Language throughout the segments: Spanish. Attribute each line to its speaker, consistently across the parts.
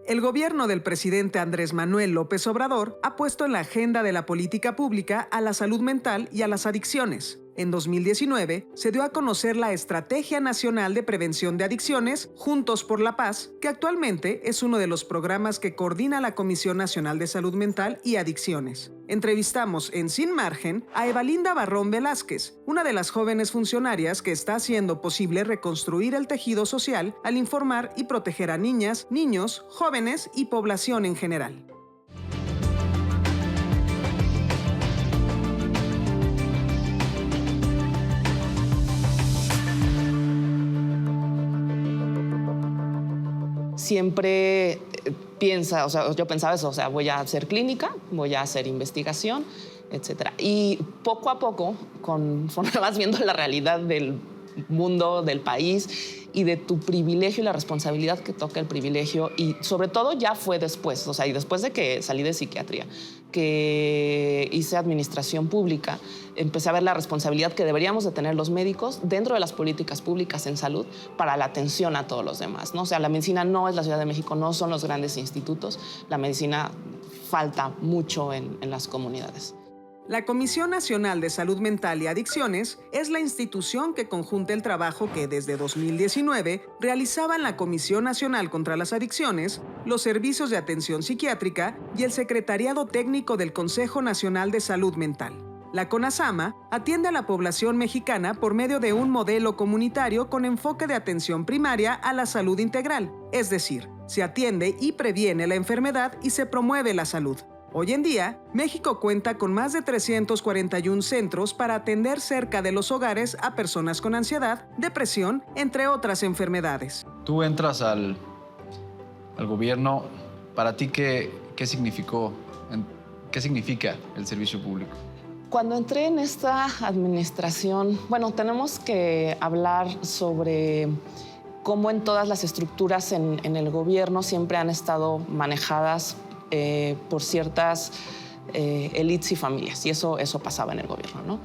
Speaker 1: El gobierno del presidente Andrés Manuel López Obrador ha puesto en la agenda de la política pública a la salud mental y a las adicciones. En 2019 se dio a conocer la Estrategia Nacional de Prevención de Adicciones, Juntos por la Paz, que actualmente es uno de los programas que coordina la Comisión Nacional de Salud Mental y Adicciones. Entrevistamos en Sin Margen a Evalinda Barrón Velázquez, una de las jóvenes funcionarias que está haciendo posible reconstruir el tejido social al informar y proteger a niñas, niños, jóvenes y población en general.
Speaker 2: Siempre yo pensaba eso, voy a hacer clínica, voy a hacer investigación, etcétera. Y poco a poco, conforme vas viendo la realidad del mundo, del país y de tu privilegio y la responsabilidad que toca el privilegio, y sobre todo ya fue después, y después de que salí de psiquiatría, que hice administración pública, empecé a ver la responsabilidad que deberíamos de tener los médicos dentro de las políticas públicas en salud para la atención a todos los demás, ¿no? La medicina no es la Ciudad de México, no son los grandes institutos, la medicina falta mucho en las comunidades.
Speaker 1: La Comisión Nacional de Salud Mental y Adicciones es la institución que conjunta el trabajo que desde 2019 realizaban la Comisión Nacional contra las Adicciones, los servicios de atención psiquiátrica y el Secretariado Técnico del Consejo Nacional de Salud Mental. La CONASAMA atiende a la población mexicana por medio de un modelo comunitario con enfoque de atención primaria a la salud integral, es decir, se atiende y previene la enfermedad y se promueve la salud. Hoy en día, México cuenta con más de 341 centros para atender cerca de los hogares a personas con ansiedad, depresión, entre otras enfermedades.
Speaker 3: Tú entras al gobierno, ¿para ti qué significó? ¿Qué significa el servicio público?
Speaker 2: Cuando entré en esta administración, tenemos que hablar sobre cómo en todas las estructuras en el gobierno siempre han estado manejadas por ciertas élites y familias, y eso pasaba en el gobierno, ¿no?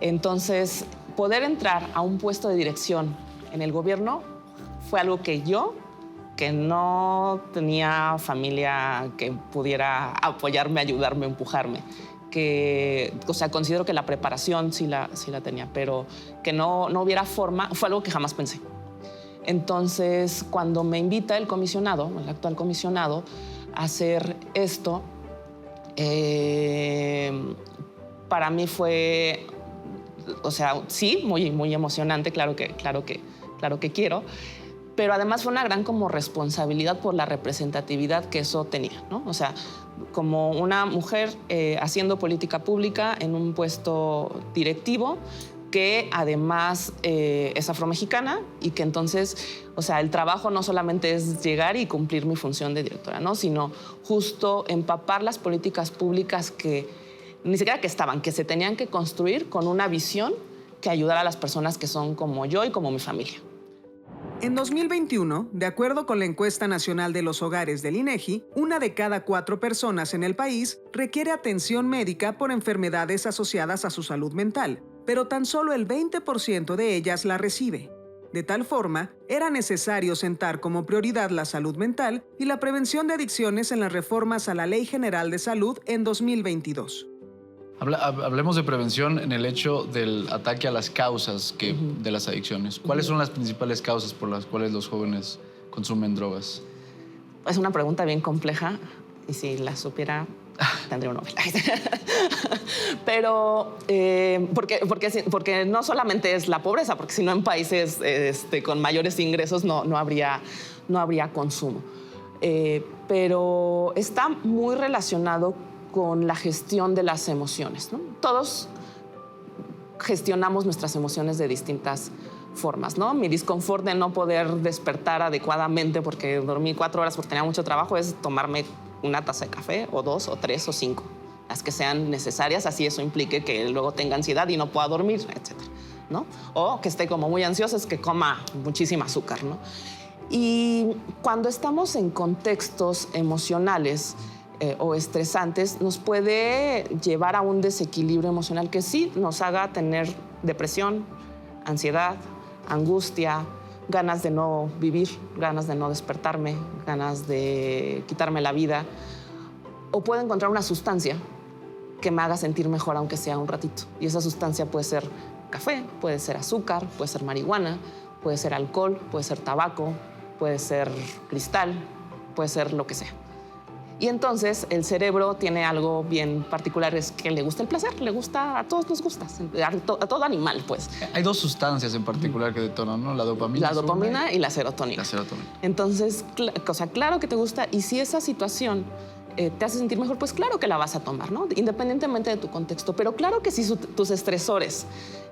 Speaker 2: Entonces, poder entrar a un puesto de dirección en el gobierno fue algo que no tenía familia que pudiera apoyarme, ayudarme, empujarme, considero que la preparación sí la tenía, pero que no hubiera forma, fue algo que jamás pensé. Entonces, cuando me invita el actual comisionado, hacer esto, para mí fue, sí, muy, muy emocionante, claro que quiero, pero además fue una gran como responsabilidad por la representatividad que eso tenía, ¿no? Como una mujer haciendo política pública en un puesto directivo, que además es afromexicana y que entonces, el trabajo no solamente es llegar y cumplir mi función de directora, ¿no? Sino justo empapar las políticas públicas que ni siquiera que se tenían que construir con una visión que ayudara a las personas que son como yo y como mi familia.
Speaker 1: En 2021, de acuerdo con la encuesta nacional de los hogares del INEGI, 1 de cada 4 personas en el país requiere atención médica por enfermedades asociadas a su salud mental, pero tan solo el 20% de ellas la recibe. De tal forma, era necesario sentar como prioridad la salud mental y la prevención de adicciones en las reformas a la Ley General de Salud en 2022.
Speaker 3: Hablemos de prevención en el hecho del ataque a las causas de las adicciones. ¿Cuáles son las principales causas por las cuales los jóvenes consumen drogas?
Speaker 2: Es una pregunta bien compleja y si la supiera, tendría un Nobel. Pero, porque no solamente es la pobreza, porque si no en países con mayores ingresos no habría consumo. Pero está muy relacionado con la gestión de las emociones, ¿no? Todos gestionamos nuestras emociones de distintas formas, ¿no? Mi disconfort de no poder despertar adecuadamente porque dormí 4 horas porque tenía mucho trabajo es tomarme una taza de café, o 2, o 3, o 5, las que sean necesarias, así eso implique que luego tenga ansiedad y no pueda dormir, etcétera, ¿no? O que esté como muy ansiosa, es que coma muchísima azúcar, ¿no? Y cuando estamos en contextos emocionales o estresantes, nos puede llevar a un desequilibrio emocional que sí nos haga tener depresión, ansiedad, angustia, ganas de no vivir, ganas de no despertarme, ganas de quitarme la vida. O puedo encontrar una sustancia que me haga sentir mejor, aunque sea un ratito. Y esa sustancia puede ser café, puede ser azúcar, puede ser marihuana, puede ser alcohol, puede ser tabaco, puede ser cristal, puede ser lo que sea. Y entonces el cerebro tiene algo bien particular, es que le gusta el placer, le gusta, a todos nos gusta, a todo animal, pues.
Speaker 3: Hay dos sustancias en particular que detonan, ¿no? La dopamina.
Speaker 2: La dopamina y la serotonina.
Speaker 3: La serotonina.
Speaker 2: Entonces, claro que te gusta, y si esa situación te hace sentir mejor, pues claro que la vas a tomar, ¿no? Independientemente de tu contexto. Pero claro que si tus estresores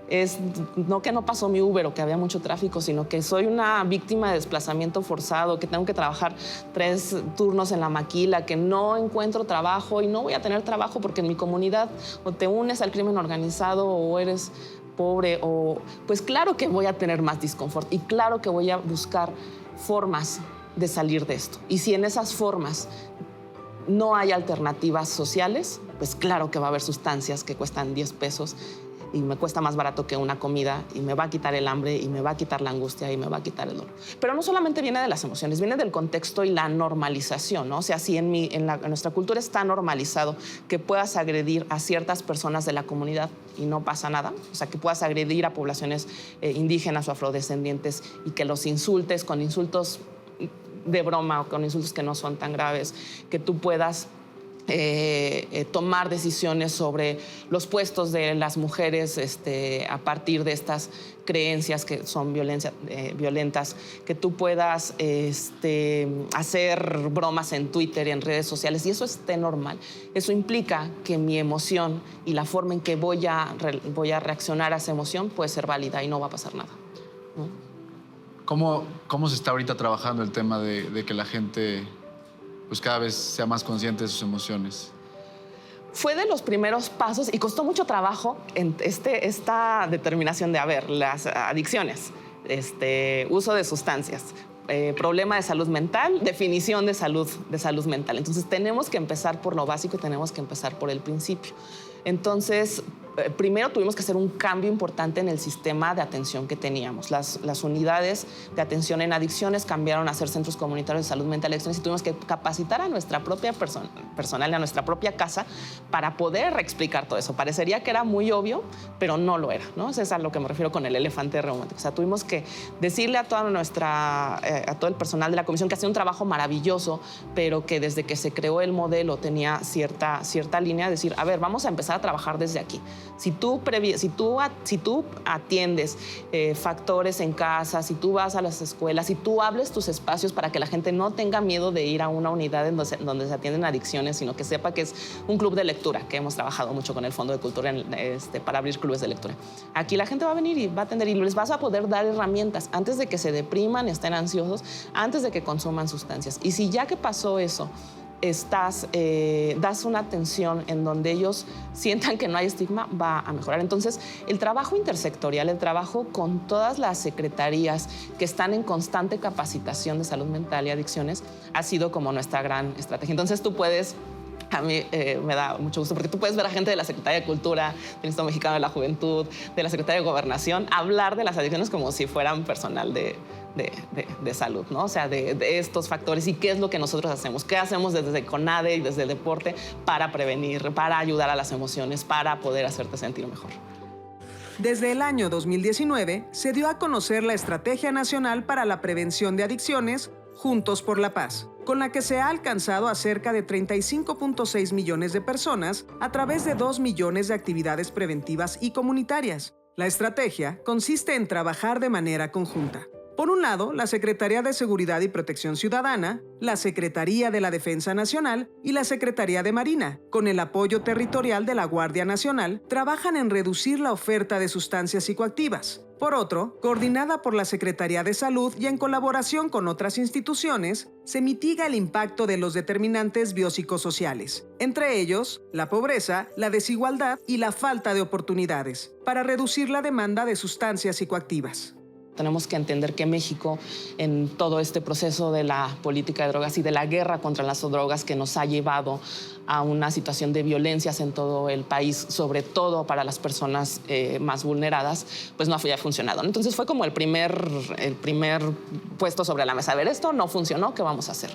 Speaker 2: es no que no pasó mi Uber o que había mucho tráfico, sino que soy una víctima de desplazamiento forzado, que tengo que trabajar 3 turnos en la maquila, que no encuentro trabajo y no voy a tener trabajo porque en mi comunidad o te unes al crimen organizado o eres pobre, o pues claro que voy a tener más disconfort y claro que voy a buscar formas de salir de esto. Y si en esas formas no hay alternativas sociales, pues claro que va a haber sustancias que cuestan 10 pesos y me cuesta más barato que una comida y me va a quitar el hambre y me va a quitar la angustia y me va a quitar el dolor. Pero no solamente viene de las emociones, viene del contexto y la normalización, ¿no? O sea, si en nuestra cultura está normalizado que puedas agredir a ciertas personas de la comunidad y no pasa nada, o sea, que puedas agredir a poblaciones indígenas o afrodescendientes y que los insultes con insultos de broma o con insultos que no son tan graves, que tú puedas tomar decisiones sobre los puestos de las mujeres a partir de estas creencias que son violentas, que tú puedas hacer bromas en Twitter y en redes sociales, y eso esté normal. Eso implica que mi emoción y la forma en que voy a reaccionar a esa emoción puede ser válida y no va a pasar nada, ¿no?
Speaker 3: ¿Cómo se está ahorita trabajando el tema de que la gente pues cada vez sea más consciente de sus emociones?
Speaker 2: Fue de los primeros pasos y costó mucho trabajo en esta determinación de, las adicciones, uso de sustancias, problema de salud mental, definición de salud mental. Entonces tenemos que empezar por lo básico y tenemos que empezar por el principio. Entonces, primero tuvimos que hacer un cambio importante en el sistema de atención que teníamos. Las unidades de atención en adicciones cambiaron a ser centros comunitarios de salud mental y adicciones, y tuvimos que capacitar a nuestra propia personal, a nuestra propia casa, para poder explicar todo eso. Parecería que era muy obvio, pero no lo era, ¿no? Eso es a lo que me refiero con el elefante reumático. O sea, tuvimos que decirle a todo el personal de la comisión, que hacía un trabajo maravilloso, pero que desde que se creó el modelo tenía cierta línea, de decir, a ver, vamos a empezar a trabajar desde aquí. Si tú atiendes factores en casa, si tú vas a las escuelas, si tú hables tus espacios para que la gente no tenga miedo de ir a una unidad donde se atienden adicciones, sino que sepa que es un club de lectura, que hemos trabajado mucho con el Fondo de Cultura para abrir clubes de lectura. Aquí la gente va a venir y va a atender y les vas a poder dar herramientas antes de que se depriman, estén ansiosos, antes de que consuman sustancias. Y si ya que pasó eso, das una atención en donde ellos sientan que no hay estigma, va a mejorar. Entonces, el trabajo intersectorial, el trabajo con todas las secretarías que están en constante capacitación de salud mental y adicciones, ha sido como nuestra gran estrategia. Entonces, tú puedes... A mí me da mucho gusto porque tú puedes ver a gente de la Secretaría de Cultura, del Instituto Mexicano de la Juventud, de la Secretaría de Gobernación, hablar de las adicciones como si fueran personal de salud, ¿no? O sea, de estos factores y qué es lo que nosotros hacemos. ¿Qué hacemos desde CONADE y desde el deporte para prevenir, para ayudar a las emociones, para poder hacerte sentir mejor?
Speaker 1: Desde el año 2019 se dio a conocer la Estrategia Nacional para la Prevención de Adicciones, Juntos por la Paz, con la que se ha alcanzado a cerca de 35.6 millones de personas a través de 2 millones de actividades preventivas y comunitarias. La estrategia consiste en trabajar de manera conjunta. Por un lado, la Secretaría de Seguridad y Protección Ciudadana, la Secretaría de la Defensa Nacional y la Secretaría de Marina, con el apoyo territorial de la Guardia Nacional, trabajan en reducir la oferta de sustancias psicoactivas. Por otro, coordinada por la Secretaría de Salud y en colaboración con otras instituciones, se mitiga el impacto de los determinantes biopsicosociales, entre ellos la pobreza, la desigualdad y la falta de oportunidades, para reducir la demanda de sustancias psicoactivas.
Speaker 2: Tenemos que entender que México, en todo este proceso de la política de drogas y de la guerra contra las drogas que nos ha llevado a una situación de violencias en todo el país, sobre todo para las personas más vulneradas, pues no había funcionado. Entonces fue como el primer puesto sobre la mesa. A ver, esto no funcionó, ¿qué vamos a hacer?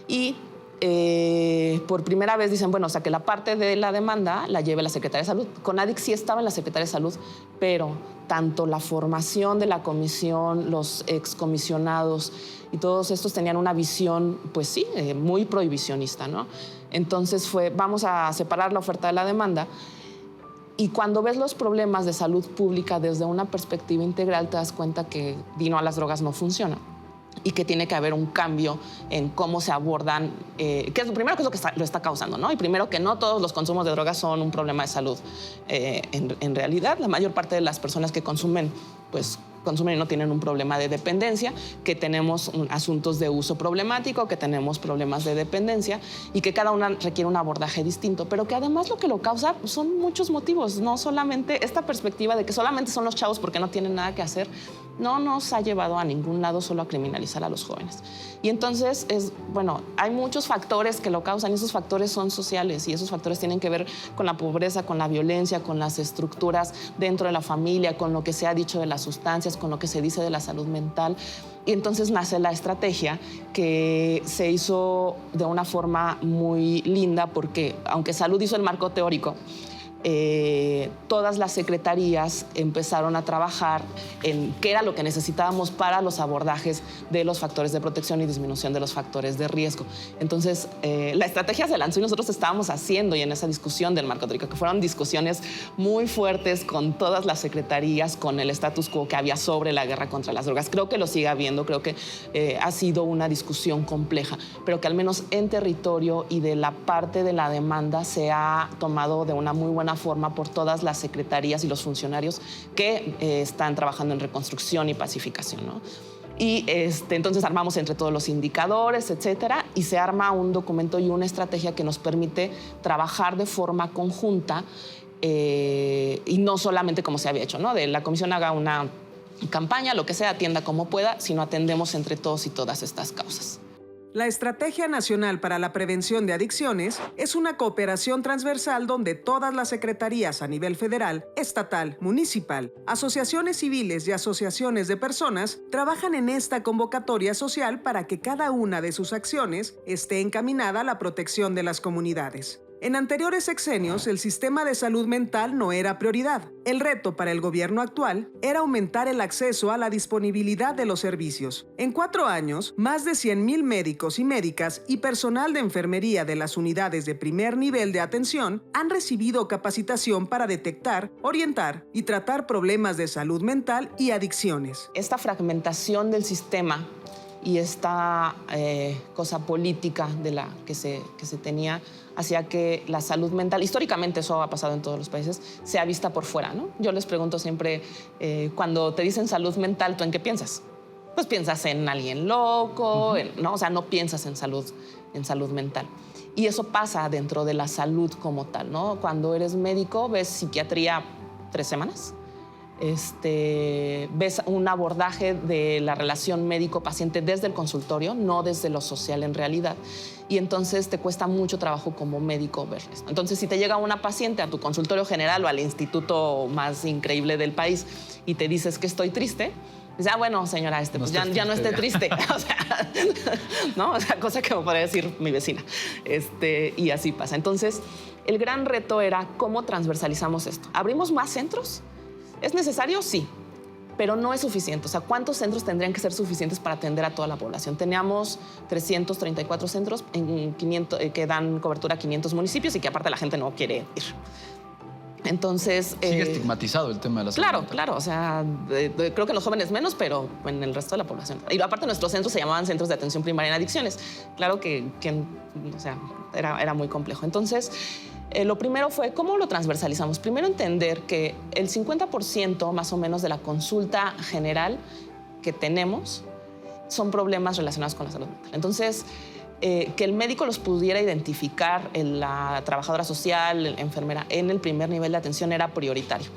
Speaker 2: Y por primera vez dicen, bueno, o sea, que la parte de la demanda la lleve la Secretaría de Salud. CONADIC sí estaba en la Secretaría de Salud, pero tanto la formación de la comisión, los excomisionados y todos estos tenían una visión, pues sí, muy prohibicionista, ¿no? Entonces vamos a separar la oferta de la demanda. Y cuando ves los problemas de salud pública desde una perspectiva integral, te das cuenta que no a las drogas no funciona y que tiene que haber un cambio en cómo se abordan, que es lo primero que es lo que lo está causando, ¿no? Y primero que no todos los consumos de drogas son un problema de salud. En realidad, la mayor parte de las personas que consumen, pues consumen y no tienen un problema de dependencia, que tenemos asuntos de uso problemático, que tenemos problemas de dependencia y que cada una requiere un abordaje distinto, pero que además lo que lo causa son muchos motivos, no solamente esta perspectiva de que solamente son los chavos porque no tienen nada que hacer, no nos ha llevado a ningún lado, solo a criminalizar a los jóvenes. Y entonces, hay muchos factores que lo causan y esos factores son sociales y esos factores tienen que ver con la pobreza, con la violencia, con las estructuras dentro de la familia, con lo que se ha dicho de las sustancias, con lo que se dice de la salud mental. Y entonces nace la estrategia que se hizo de una forma muy linda porque, aunque Salud hizo el marco teórico, todas las secretarías empezaron a trabajar en qué era lo que necesitábamos para los abordajes de los factores de protección y disminución de los factores de riesgo. Entonces, la estrategia se lanzó y nosotros estábamos haciendo y en esa discusión del marco teórico, que fueron discusiones muy fuertes con todas las secretarías, con el status quo que había sobre la guerra contra las drogas. Creo que lo sigue habiendo, creo que ha sido una discusión compleja, pero que al menos en territorio y de la parte de la demanda se ha tomado de una muy buena forma por todas las secretarías y los funcionarios que están trabajando en reconstrucción y pacificación, ¿no? Y entonces armamos entre todos los indicadores, etcétera, y se arma un documento y una estrategia que nos permite trabajar de forma conjunta y no solamente como se había hecho, ¿no? De la comisión haga una campaña, lo que sea, atienda como pueda, sino atendemos entre todos y todas estas causas.
Speaker 1: La Estrategia Nacional para la Prevención de Adicciones es una cooperación transversal donde todas las secretarías a nivel federal, estatal, municipal, asociaciones civiles y asociaciones de personas trabajan en esta convocatoria social para que cada una de sus acciones esté encaminada a la protección de las comunidades. En anteriores sexenios, el sistema de salud mental no era prioridad. El reto para el gobierno actual era aumentar el acceso a la disponibilidad de los servicios. En 4 años, más de 100,000 médicos y médicas y personal de enfermería de las unidades de primer nivel de atención han recibido capacitación para detectar, orientar y tratar problemas de salud mental y adicciones.
Speaker 2: Esta fragmentación del sistema y esta cosa política de la que se tenía hacía que la salud mental, históricamente eso ha pasado en todos los países, sea vista por fuera, ¿no? Yo les pregunto siempre, cuando te dicen salud mental, ¿tú en qué piensas? Pues piensas en alguien loco, ¿no? O sea, no piensas en salud mental. Y eso pasa dentro de la salud como tal, ¿no? Cuando eres médico, ves psiquiatría 3 semanas. Ves un abordaje de la relación médico-paciente desde el consultorio, no desde lo social en realidad. Y entonces te cuesta mucho trabajo como médico ver esto. Entonces, si te llega una paciente a tu consultorio general o al instituto más increíble del país y te dices que estoy triste, dices, bueno, señora, pues ya no esté triste. O sea, ¿no? O sea, cosa que me podría decir mi vecina. Y así pasa. Entonces, el gran reto era cómo transversalizamos esto. ¿Abrimos más centros? ¿Es necesario? Sí, pero no es suficiente. O sea, ¿cuántos centros tendrían que ser suficientes para atender a toda la población? Teníamos 334 centros que dan cobertura a 500 municipios y que aparte la gente no quiere ir. Entonces...
Speaker 3: Sigue estigmatizado el tema de la salud mental.
Speaker 2: Claro. O sea, creo que en los jóvenes menos, pero en el resto de la población. Y aparte nuestros centros se llamaban Centros de Atención Primaria en Adicciones. Claro que o sea, era muy complejo. Entonces... lo primero fue cómo lo transversalizamos. Primero entender que el 50% más o menos de la consulta general que tenemos son problemas relacionados con la salud mental. Entonces, que el médico los pudiera identificar, la trabajadora social, la enfermera, en el primer nivel de atención era prioritario.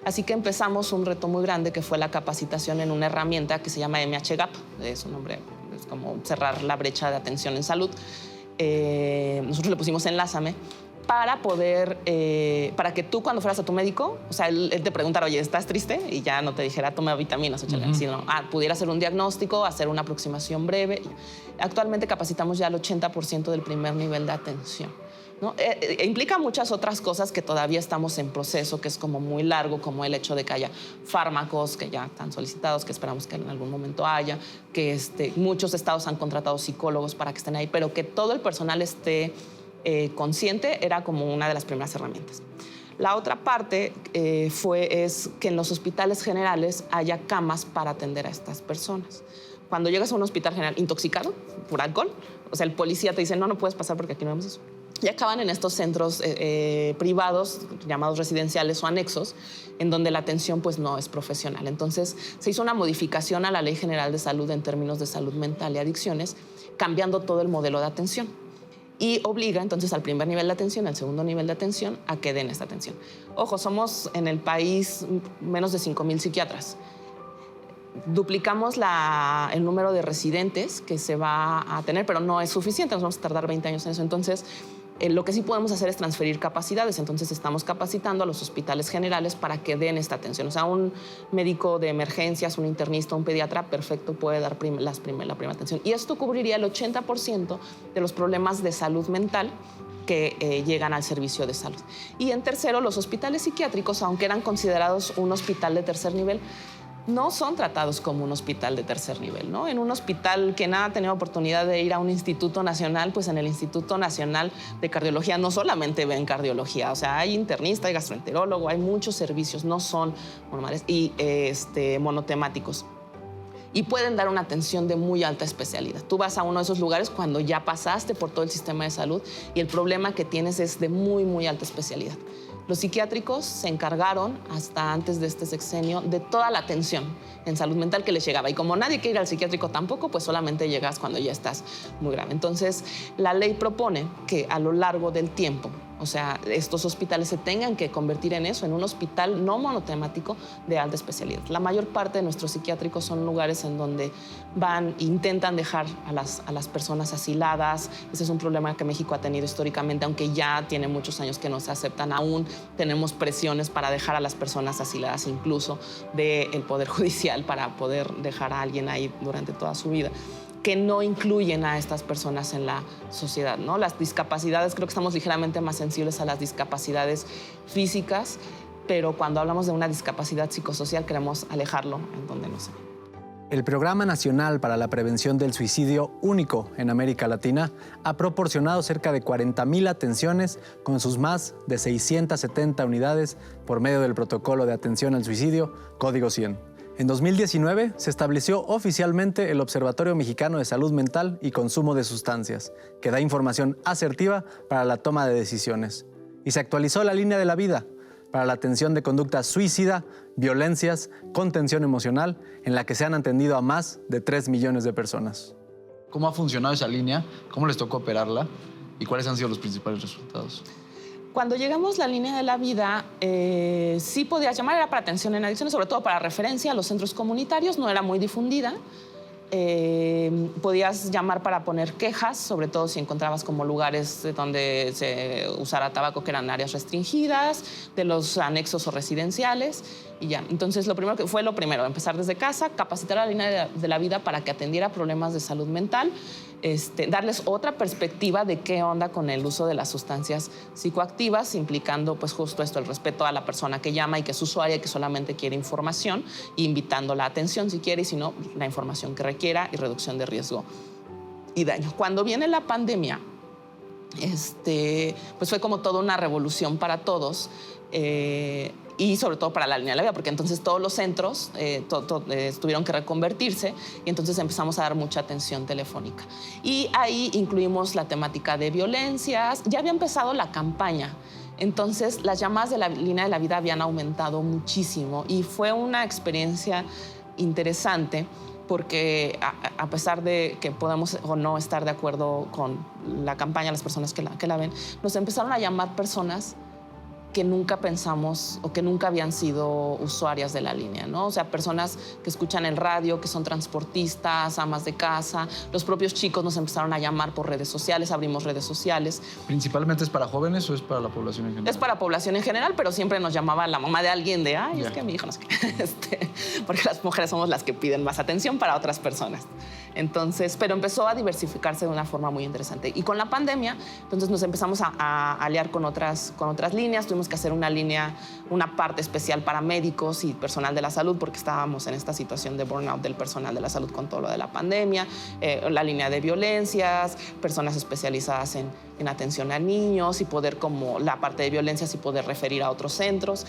Speaker 2: Así que empezamos un reto muy grande que fue la capacitación en una herramienta que se llama MHGAP, es un nombre, es como cerrar la brecha de atención en salud. Nosotros le pusimos Enlázame para poder, para que tú cuando fueras a tu médico, o sea, él te preguntara, oye, ¿estás triste? Y ya no te dijera, toma vitaminas, échale, sino pudiera hacer un diagnóstico, hacer una aproximación breve. Actualmente capacitamos ya al 80% del primer nivel de atención, ¿no? Implica muchas otras cosas que todavía estamos en proceso, que es como muy largo, como el hecho de que haya fármacos que ya están solicitados, que esperamos que en algún momento haya, que muchos estados han contratado psicólogos para que estén ahí, pero que todo el personal esté consciente era como una de las primeras herramientas. La otra parte es que en los hospitales generales haya camas para atender a estas personas. Cuando llegas a un hospital general intoxicado por alcohol, o sea, el policía te dice, no puedes pasar porque aquí no vemos eso. Y acaban en estos centros privados, llamados residenciales o anexos, en donde la atención pues, no es profesional. Entonces, se hizo una modificación a la Ley General de Salud en términos de salud mental y adicciones, cambiando todo el modelo de atención. Y obliga entonces al primer nivel de atención, al segundo nivel de atención, a que den esta atención. Ojo, somos en el país menos de 5,000 psiquiatras. Duplicamos el número de residentes que se va a tener, pero no es suficiente, nos vamos a tardar 20 años en eso. Entonces, lo que sí podemos hacer es transferir capacidades. Entonces, estamos capacitando a los hospitales generales para que den esta atención. O sea, un médico de emergencias, un internista, un pediatra, perfecto, puede dar la primera atención. Y esto cubriría el 80% de los problemas de salud mental que llegan al servicio de salud. Y en tercero, los hospitales psiquiátricos, aunque eran considerados un hospital de tercer nivel, no son tratados como un hospital de tercer nivel, ¿no? En un hospital que nada ha tenido oportunidad de ir a un instituto nacional, pues en el Instituto Nacional de Cardiología no solamente ven cardiología, o sea, hay internista, hay gastroenterólogo, hay muchos servicios, no son normales y monotemáticos. Y pueden dar una atención de muy alta especialidad. Tú vas a uno de esos lugares cuando ya pasaste por todo el sistema de salud y el problema que tienes es de muy, muy alta especialidad. Los psiquiátricos se encargaron, hasta antes de este sexenio, de toda la atención en salud mental que les llegaba. Y como nadie quiere ir al psiquiátrico tampoco, pues solamente llegas cuando ya estás muy grave. Entonces, la ley propone que a lo largo del tiempo, o sea, estos hospitales se tengan que convertir en eso, en un hospital no monotemático de alta especialidad. La mayor parte de nuestros psiquiátricos son lugares en donde intentan dejar a las personas asiladas. Ese es un problema que México ha tenido históricamente, aunque ya tiene muchos años que no se aceptan aún. Tenemos presiones para dejar a las personas asiladas, incluso del Poder Judicial, para poder dejar a alguien ahí durante toda su vida, que no incluyen a estas personas en la sociedad, ¿no? Las discapacidades, creo que estamos ligeramente más sensibles a las discapacidades físicas, pero cuando hablamos de una discapacidad psicosocial queremos alejarlo en donde no se ve.
Speaker 4: El Programa Nacional para la Prevención del Suicidio, único en América Latina, ha proporcionado cerca de 40,000 atenciones con sus más de 670 unidades por medio del Protocolo de Atención al Suicidio, Código 100. En 2019 se estableció oficialmente el Observatorio Mexicano de Salud Mental y Consumo de Sustancias, que da información asertiva para la toma de decisiones. Y se actualizó la Línea de la Vida para la atención de conducta suicida, violencias, contención emocional, en la que se han atendido a más de 3 millones de personas.
Speaker 3: ¿Cómo ha funcionado esa línea? ¿Cómo les tocó operarla? ¿Y cuáles han sido los principales resultados?
Speaker 2: Cuando llegamos a la Línea de la Vida, sí podías llamar, era para atención en adicciones, sobre todo para referencia a los centros comunitarios, no era muy difundida. Podías llamar para poner quejas, sobre todo si encontrabas como lugares donde se usara tabaco que eran áreas restringidas, de los anexos o residenciales, y ya. Entonces, fue lo primero, empezar desde casa, capacitar a la Línea de la Vida para que atendiera problemas de salud mental, darles otra perspectiva de qué onda con el uso de las sustancias psicoactivas, implicando pues justo esto, el respeto a la persona que llama y que es usuaria y que solamente quiere información, invitando la atención si quiere y si no, la información que requiera y reducción de riesgo y daño. Cuando viene la pandemia, pues fue como toda una revolución para todos, y sobre todo para la Línea de la Vida, porque entonces todos los centros tuvieron que reconvertirse y entonces empezamos a dar mucha atención telefónica. Y ahí incluimos la temática de violencias. Ya había empezado la campaña, entonces las llamadas de la Línea de la Vida habían aumentado muchísimo y fue una experiencia interesante porque a pesar de que podamos o no estar de acuerdo con la campaña, las personas que la ven, nos empezaron a llamar personas que nunca pensamos o que nunca habían sido usuarias de la línea, ¿no? O sea, personas que escuchan el radio, que son transportistas, amas de casa. Los propios chicos nos empezaron a llamar por redes sociales, abrimos redes sociales.
Speaker 3: ¿Principalmente es para jóvenes o es para la población en general?
Speaker 2: Es para población en general, pero siempre nos llamaba la mamá de alguien de, es que mi hijo no sé qué. Porque las mujeres somos las que piden más atención para otras personas. Entonces, pero empezó a diversificarse de una forma muy interesante. Y con la pandemia, entonces nos empezamos a aliar con otras líneas. Tuvimos que hacer una parte especial para médicos y personal de la salud, porque estábamos en esta situación de burnout del personal de la salud con todo lo de la pandemia. La línea de violencias, personas especializadas en atención a niños y poder, como la parte de violencias, y poder referir a otros centros.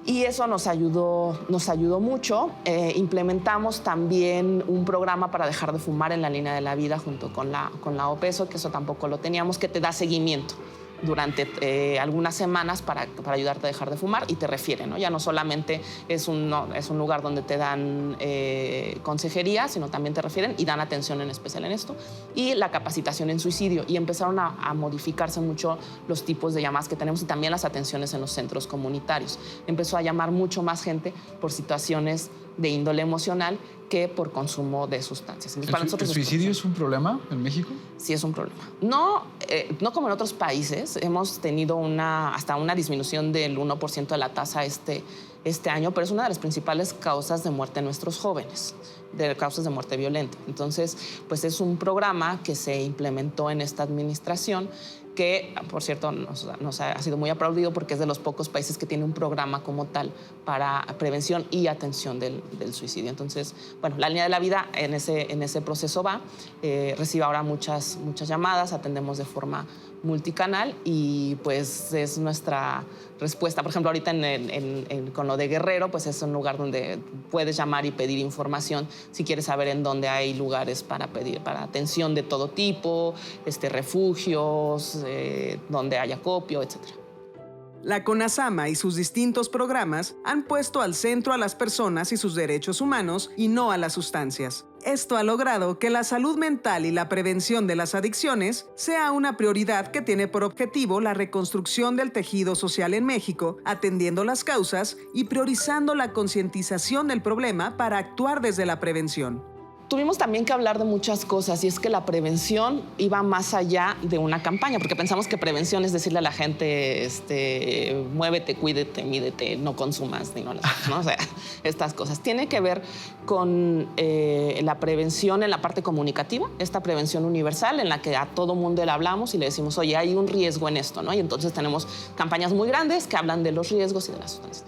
Speaker 2: Y eso nos ayudó mucho. Implementamos también un programa para dejar de fumar en la línea de la vida junto con la OPESO, que eso tampoco lo teníamos, que te da seguimiento durante algunas semanas para ayudarte a dejar de fumar y te refieren, ¿no? Ya no solamente es un lugar donde te dan consejería, sino también te refieren y dan atención en especial en esto. Y la capacitación en suicidio. Y empezaron a modificarse mucho los tipos de llamadas que tenemos y también las atenciones en los centros comunitarios. Empezó a llamar mucho más gente por situaciones de índole emocional que por consumo de sustancias. Entonces, para nosotros
Speaker 3: ¿El suicidio es un problema en México?
Speaker 2: Sí, es un problema. No como en otros países. Hemos tenido hasta una disminución del 1% de la tasa este año, pero es una de las principales causas de muerte en nuestros jóvenes, de causas de muerte violenta. Entonces, pues es un programa que se implementó en esta administración que, por cierto, nos ha sido muy aplaudido porque es de los pocos países que tiene un programa como tal para prevención y atención del suicidio. Entonces, bueno, la línea de la vida en ese proceso va, recibe ahora muchas llamadas, atendemos de forma multicanal y pues es nuestra respuesta. Por ejemplo, ahorita con lo de Guerrero, pues es un lugar donde puedes llamar y pedir información si quieres saber en dónde hay lugares para atención de todo tipo, refugios, donde haya acopio, etcétera.
Speaker 1: La CONASAMA y sus distintos programas han puesto al centro a las personas y sus derechos humanos y no a las sustancias. Esto ha logrado que la salud mental y la prevención de las adicciones sea una prioridad que tiene por objetivo la reconstrucción del tejido social en México, atendiendo las causas y priorizando la concientización del problema para actuar desde la prevención.
Speaker 2: Tuvimos también que hablar de muchas cosas y es que la prevención iba más allá de una campaña, porque pensamos que prevención es decirle a la gente, muévete, cuídate, mídete, no consumas, ¿no? O sea, estas cosas. Tiene que ver con la prevención en la parte comunicativa, esta prevención universal en la que a todo mundo le hablamos y le decimos, oye, hay un riesgo en esto, ¿no? Y entonces tenemos campañas muy grandes que hablan de los riesgos y de las sustancias.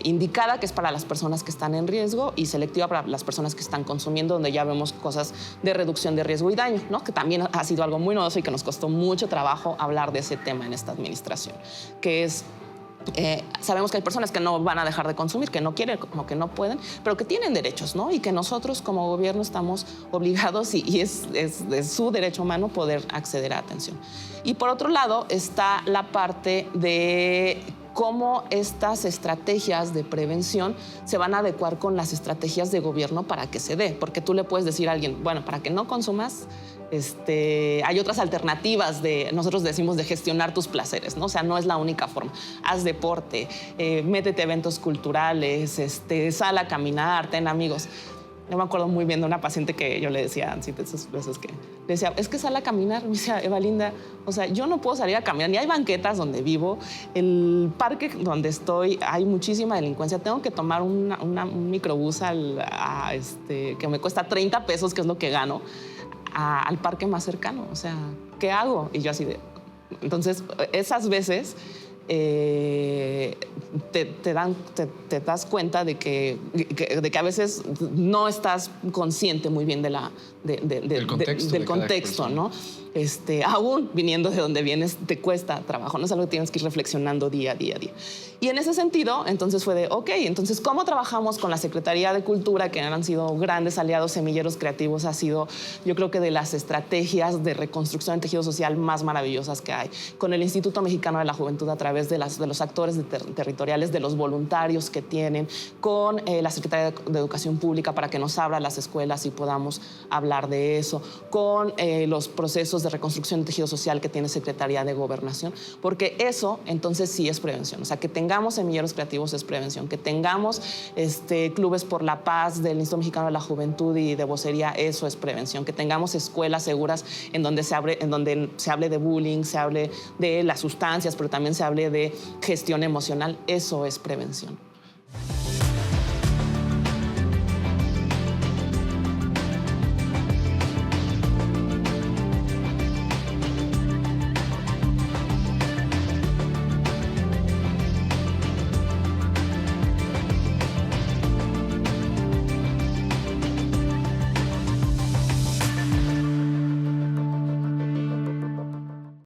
Speaker 2: Indicada, que es para las personas que están en riesgo, y selectiva para las personas que están consumiendo, donde ya vemos cosas de reducción de riesgo y daño, ¿no? Que también ha sido algo muy novedoso y que nos costó mucho trabajo hablar de ese tema en esta administración, que es sabemos que hay personas que no van a dejar de consumir, que no quieren, como que no pueden, pero que tienen derechos, ¿no? Y que nosotros como gobierno estamos obligados y es su derecho humano poder acceder a atención. Y por otro lado está la parte de cómo estas estrategias de prevención se van a adecuar con las estrategias de gobierno para que se dé. Porque tú le puedes decir a alguien, bueno, para que no consumas, hay otras alternativas nosotros decimos de gestionar tus placeres, ¿no? O sea, no es la única forma. Haz deporte, métete a eventos culturales, sal a caminar, ten amigos. Yo me acuerdo muy bien de una paciente que yo le decía, así de esas veces que le decía, es que sal a caminar. Me decía, Eva Linda, o sea, yo no puedo salir a caminar, ni hay banquetas donde vivo, el parque donde estoy hay muchísima delincuencia, tengo que tomar un microbús que me cuesta 30 pesos, que es lo que gano, al parque más cercano. O sea, ¿qué hago? Y yo así de... Entonces, esas veces te das cuenta de que a veces no estás consciente muy bien del contexto, ¿no? Aún viniendo de donde vienes, te cuesta trabajo, no es algo que tienes que ir reflexionando día a día. Y en ese sentido, entonces fue de, ok, entonces, ¿cómo trabajamos con la Secretaría de Cultura, que han sido grandes aliados, semilleros creativos? Ha sido, yo creo que de las estrategias de reconstrucción del tejido social más maravillosas que hay. Con el Instituto Mexicano de la Juventud, a través de los actores territoriales, de los voluntarios que tienen, con la Secretaría de Educación Pública para que nos abra las escuelas y podamos hablar de eso, con los procesos proyectos de reconstrucción de tejido social que tiene Secretaría de Gobernación, porque eso entonces sí es prevención. O sea, que tengamos semilleros creativos es prevención, que tengamos clubes por la paz del Instituto Mexicano de la Juventud y de Vocería, eso es prevención, que tengamos escuelas seguras en donde se hable de bullying, se hable de las sustancias, pero también se hable de gestión emocional, eso es prevención.